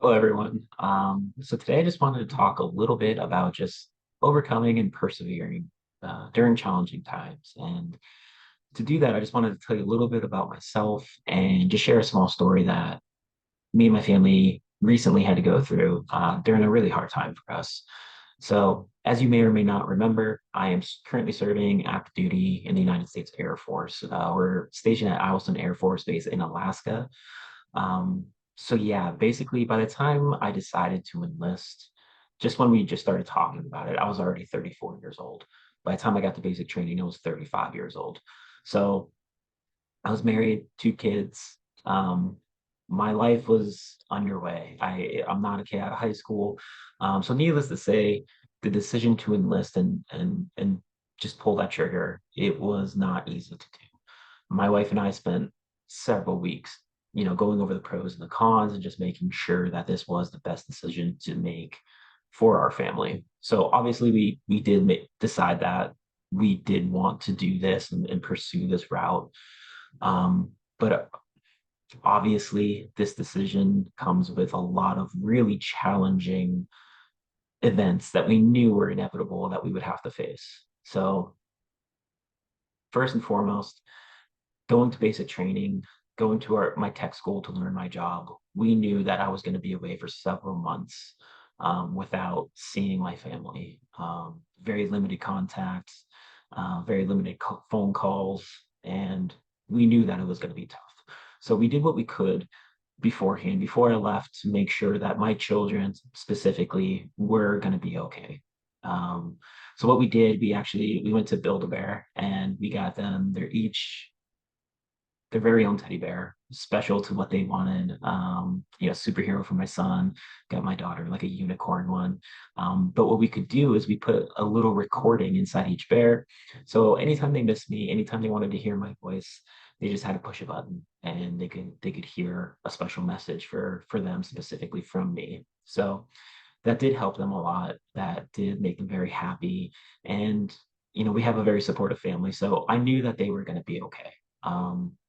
Hello, everyone. So today I just wanted to talk a little bit about just overcoming and persevering during challenging times. And to do that, I just wanted to tell you a little bit about myself and just share a small story that me and my family recently had to go through during a really hard time for us. So, as you may or may not remember, I am currently serving active duty in the United States Air Force. We're stationed at Owlston Air Force Base in Alaska. um, so yeah, basically by the time I decided to enlist, just when we just started talking about it, I was already 34 years old. By the time I got to basic training, I was 35 years old. So I was married, two kids. Um, my life was underway. I'm not a kid out of high school. So needless to say, the decision to enlist and just pull that trigger, it was not easy to do. My wife and I spent several weeks, going over the pros and the cons and just making sure that this was the best decision to make for our family. So obviously we did decide that we did want to do this and pursue this route. But obviously this decision comes with a lot of really challenging events that we knew were inevitable that we would have to face. So first and foremost, going to basic training, going to my tech school to learn my job, we knew that I was going to be away for several months without seeing my family. Very limited contacts, very limited phone calls, and we knew that it was going to be tough. So we did what we could beforehand, before I left, to make sure that my children specifically were going to be okay. Um, so what we did, we went to Build-A-Bear and we got them. They're each their very own teddy bear, special to what they wanted. Superhero for my son, got my daughter like a unicorn one. But what we could do is we put a little recording inside each bear. So anytime they missed me, anytime they wanted to hear my voice, they just had to push a button and they could hear a special message for them specifically from me. So that did help them a lot. That did make them very happy. And, we have a very supportive family. So I knew that they were going to be okay.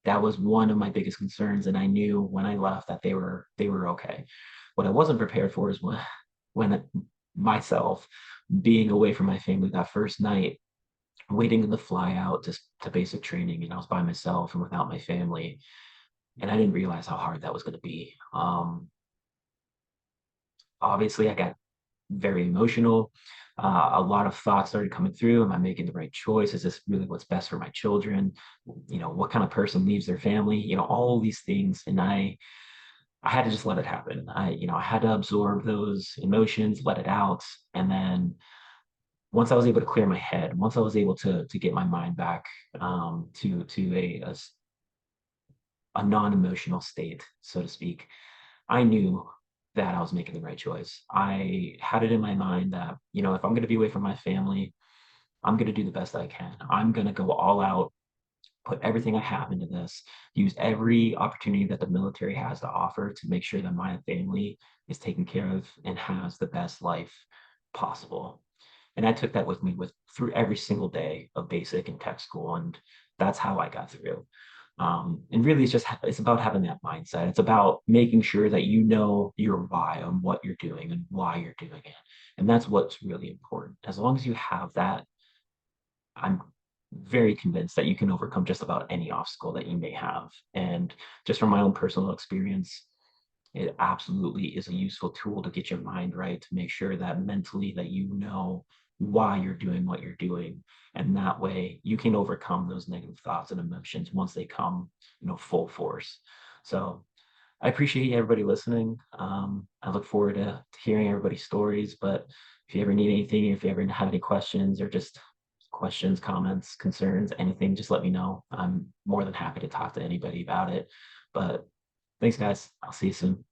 That was one of my biggest concerns. And I knew when I left that they were okay. What I wasn't prepared for is when myself being away from my family that first night, waiting in the fly out to basic training, and I was by myself and without my family. And I didn't realize how hard that was going to be. Obviously, I got very emotional. A lot of thoughts started coming through. Am I making the right choice? Is this really what's best for my children? What kind of person leaves their family? All these things. And I had to just let it happen. I had to absorb those emotions, let it out. And then once I was able to clear my head, once I was able to get my mind back to a non-emotional state, so to speak, I knew that I was making the right choice. I had it in my mind that, if I'm going to be away from my family, I'm going to do the best I can. I'm going to go all out, put everything I have into this, use every opportunity that the military has to offer to make sure that my family is taken care of and has the best life possible. And I took that with me through every single day of basic and tech school. And that's how I got through. And really, it's about having that mindset. It's about making sure that you know your why on what you're doing and why you're doing it. And that's what's really important. As long as you have that, I'm very convinced that you can overcome just about any obstacle that you may have. And just from my own personal experience, it absolutely is a useful tool to get your mind right, to make sure that mentally that you know why you're doing what you're doing. And that way you can overcome those negative thoughts and emotions once they come, full force. So I appreciate everybody listening. I look forward to hearing everybody's stories, but if you ever need anything, if you ever have any questions or just questions, comments, concerns, anything, just let me know. I'm more than happy to talk to anybody about it. But thanks, guys. I'll see you soon.